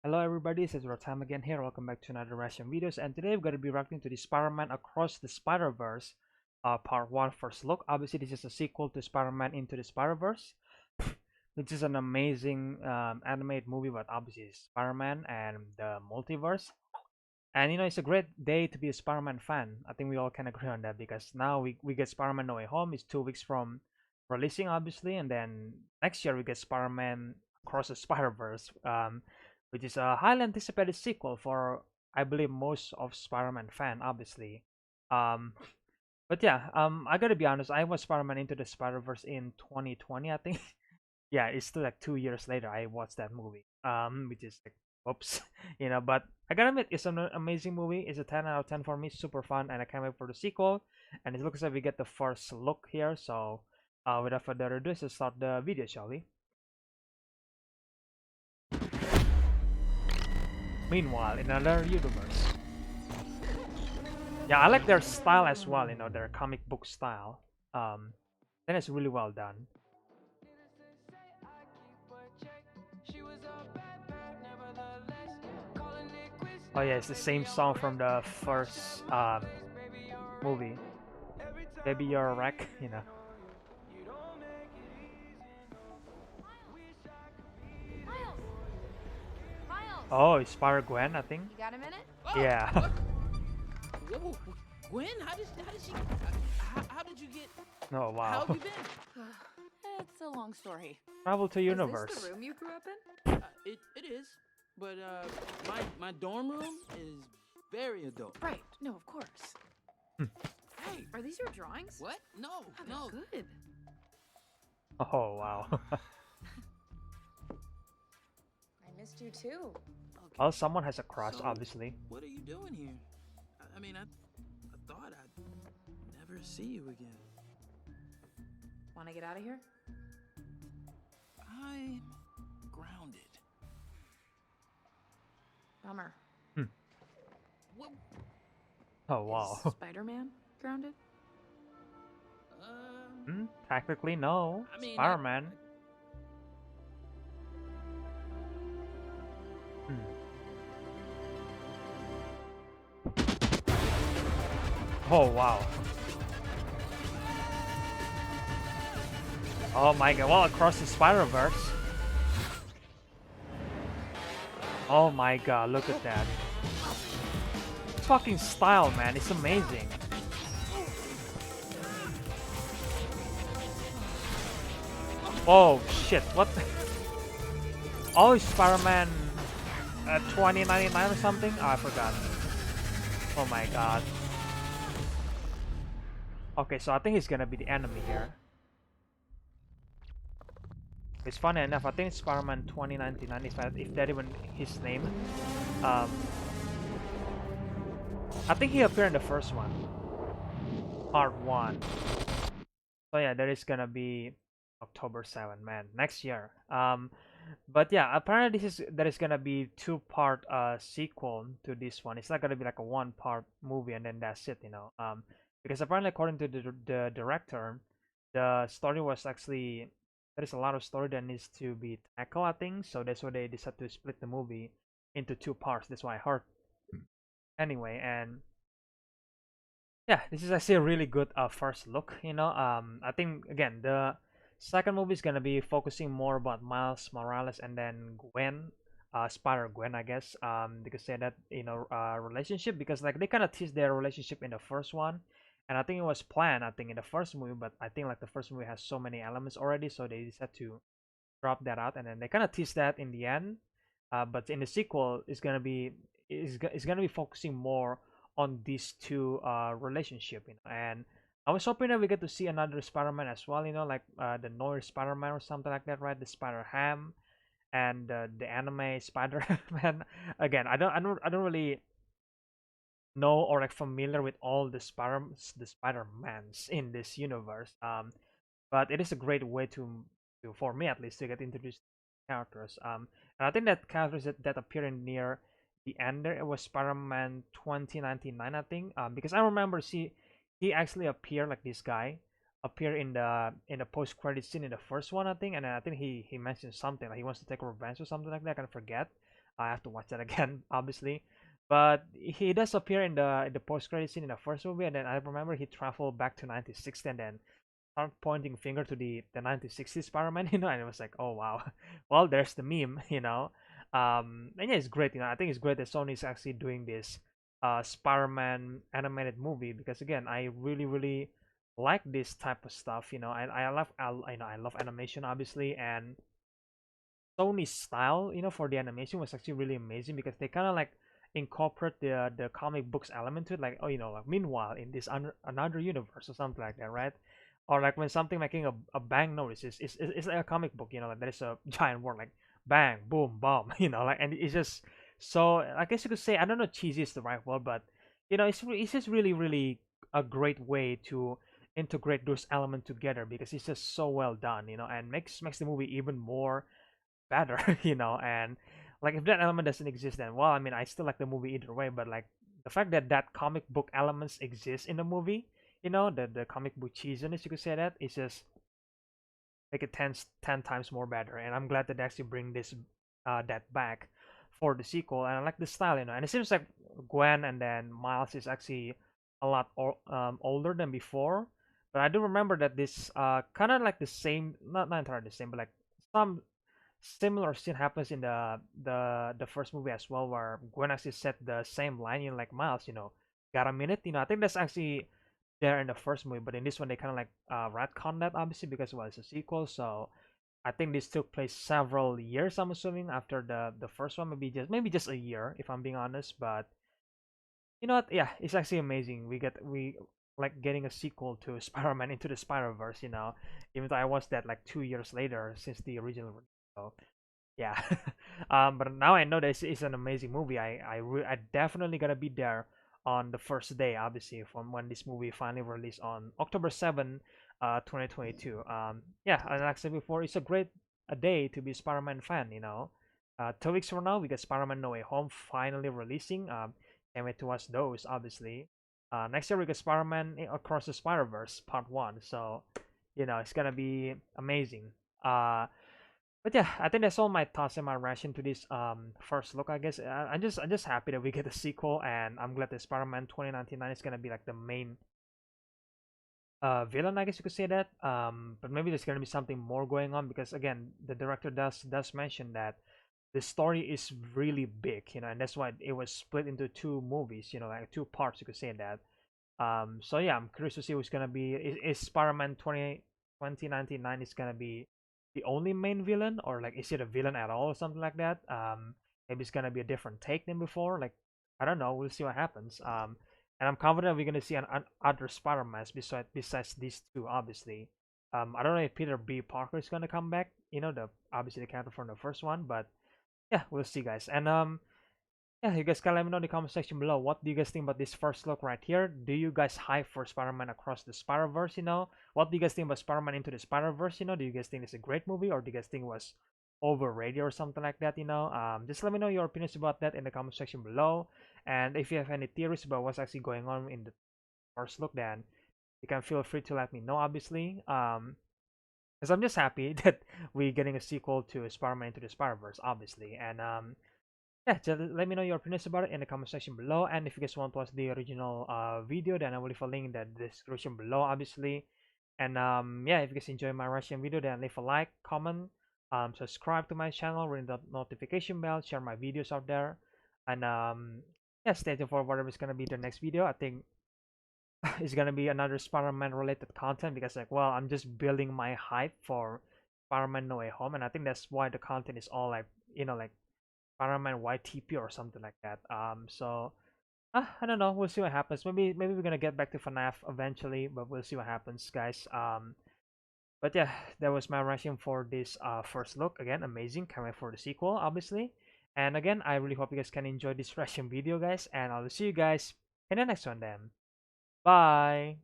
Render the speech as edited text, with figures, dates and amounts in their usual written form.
Hello everybody, it's EzraTime again here. Welcome back to another reaction videos, and today we're going to be reacting to the Spider-Man Across the Spider-Verse Part 1 first look. Obviously this is a sequel to Spider-Man Into the Spider-Verse, which is an amazing animated movie, but obviously it's Spider-Man and the multiverse. And it's a great day to be a Spider-Man fan. I think we all can agree on that because now we get Spider-Man No Way Home. It's 2 weeks from releasing, obviously, and then next year we get Spider-Man Across the Spider-Verse, which is a highly anticipated sequel for, I believe, most of Spider-Man fan, obviously. Um, but yeah, I gotta be honest. I was Spider-Man Into the Spider-Verse in 2020, I think. Yeah, it's still like 2 years later I watched that movie. Which is like, whoops, But I gotta admit, it's an amazing movie. It's a 10 out of 10 for me. Super fun, and I can't wait for the sequel. And it looks like we get the first look here. So, without further ado, let's start the video, shall we? Meanwhile, in another universe. Yeah, I like their style as well. Their comic book style. Then it's really well done. Oh yeah, it's the same song from the first movie. Baby, you're a wreck, Oh, it's Gwen, I think. You got a minute? Oh, Yeah. what? Whoa, Gwen, how did you get? Oh How wow. have you been? It's a long story. Travel to Is this universe. the room you grew up in? It is, but my dorm room is very adult. Right. No, of course. Hmm. Hey, are these your drawings? What? No, Oh, no. they're good. Oh wow. I missed you too. Okay. Well, someone has a crush, So, obviously. what are you doing here? I thought I'd never see you again. Want to get out of here? I'm grounded. Bummer. What? Oh wow. Is Spider-Man grounded? Technically, no. I mean, Spider-Man. Hmm. Oh wow. Oh my god. Well, across the Spider-Verse. Oh my god, look at that. Fucking style, man. It's amazing. Oh shit, what the? Oh, it's Spider-Man 2099 or something? Oh, I forgot. Oh my god. Okay, so I think he's gonna be the enemy here. It's funny enough, I think it's Spider-Man 2099 if that even his name. Um, I think he appeared in the first one. Part 1. So yeah, there is gonna be October 7, man, next year. But yeah, apparently there is gonna be 2-part sequel to this one. It's not gonna be like a 1-part movie and then that's it. Because apparently according to the director, the story was actually there is a lot of story that needs to be tackled, I think. So that's why they decided to split the movie into 2 parts. That's why I heard. Anyway, and yeah, this is actually a really good first look. I think again the second movie is gonna be focusing more about Miles Morales and then Gwen, Spider Gwen, I guess. They could say that relationship because like they kind of teased their relationship in the first one, and I think it was planned. I think in the first movie, but I think like the first movie has so many elements already, so they decided to drop that out, and then they kind of tease that in the end. But in the sequel, it's gonna be focusing more on these two relationship, and I was hoping that we get to see another Spider-Man as well, like the Noir Spider-Man or something like that, right? The Spider-Ham and the anime Spider-Man. Again, I don't really know or like familiar with all the Spider-Mans in this universe. But it is a great way to for me at least to get introduced to characters. And I think that characters that appear in near the end there, it was Spider-Man 2099, I think. Because I remember he actually appeared like this guy appear in the post credit scene in the first one, I think, and then I think he mentioned something like he wants to take revenge or something like that. I can forget. I have to watch that again, obviously. But he does appear in the post credit scene in the first movie, and then I remember he traveled back to 1960 and then start pointing finger to the 1960s Spider-Man, and it was like, oh wow, well there's the meme, and yeah, it's great, I think it's great that Sony is actually doing this Spider-Man animated movie because again, I really really like this type of stuff, I love animation obviously, and Sony's style, for the animation was actually really amazing because they kind of like incorporate the comic books element to it, like like meanwhile in this another universe or something like that, right? Or like when something making a bang noise is like a comic book, like there's a giant word like bang, boom, bomb, like and it's just so I guess you could say I don't know cheesy is the right word, but it's just really really a great way to integrate those elements together because it's just so well done, and makes the movie even more better, and like if that element doesn't exist, then well, I mean, I still like the movie either way, but like the fact that that comic book elements exist in the movie, the comic book cheesiness, you could say that, it's just make it 10 times more better, and I'm glad that they actually bring this that back for the sequel, and I like the style, and it seems like Gwen and then Miles is actually a lot older than before, but I do remember that this kind of like the same, not entirely the same, but like some similar scene happens in the first movie as well, where Gwen actually said the same line, like Miles, got a minute, I think that's actually there in the first movie, but in this one they kind of like retcon that obviously because well, it's a sequel, so I think this took place several years, I'm assuming, after the first one, maybe just a year if I'm being honest, but you know what? Yeah, it's actually amazing. We like getting a sequel to Spider-Man Into the Spider-Verse. Even though I watched that like 2 years later since the original release. So yeah, but now I know this is an amazing movie. I definitely gonna be there on the first day, obviously, from when this movie finally released on October 7, 2022. Yeah, and like I said before, it's a day to be a Spider-Man fan. 2 weeks from now, we get Spider-Man No Way Home finally releasing. Can't wait to watch those, obviously. Next year we get Spider-Man Across the Spider-Verse Part 1. So, it's gonna be amazing. But yeah, I think that's all my thoughts and my reaction to this first look. I guess I'm just happy that we get a sequel, and I'm glad that Spider-Man 2099 is gonna be like the main villain. I guess you could say that. But maybe there's gonna be something more going on because again, the director does mention that the story is really big, and that's why it was split into two movies, like two parts. You could say that. So yeah, I'm curious to see who's gonna be. Is Spider-Man 2099 is gonna be the only main villain, or like is it a villain at all, or something like that? Maybe it's gonna be a different take than before. Like I don't know. We'll see what happens. And I'm confident we're gonna see an other Spider-Mans besides these two, obviously. I don't know if Peter B. Parker is gonna come back. The obviously the character from the first one, but yeah, we'll see, guys. And yeah, you guys can let me know in the comment section below. What do you guys think about this first look right here? Do you guys hype for Spider-Man Across the Spider-Verse? What do you guys think about Spider-Man Into the Spider-Verse? Do you guys think it's a great movie, or do you guys think it was overrated or something like that? Just let me know your opinions about that in the comment section below. And if you have any theories about what's actually going on in the first look, then you can feel free to let me know, obviously. Because I'm just happy that we're getting a sequel to Spider-Man Into the Spider-Verse, obviously. And yeah, just let me know your opinions about it in the comment section below. And if you guys want to watch the original video, then I will leave a link in the description below, obviously. And yeah, if you guys enjoy my Russian video, then leave a like, comment, subscribe to my channel, ring the notification bell, share my videos out there. And yeah, stay tuned for whatever is gonna be the next video. I think it's gonna be another Spider-Man related content because like, well, I'm just building my hype for Spider-Man No Way Home, and I think that's why the content is all like, like Spider-Man YTP or something like that. So I don't know. We'll see what happens. Maybe we're gonna get back to FNAF eventually, but we'll see what happens, guys. But yeah, that was my reaction for this first look. Again, amazing. Can't wait for the sequel, obviously. And again, I really hope you guys can enjoy this reaction video, guys. And I'll see you guys in the next one then. Bye.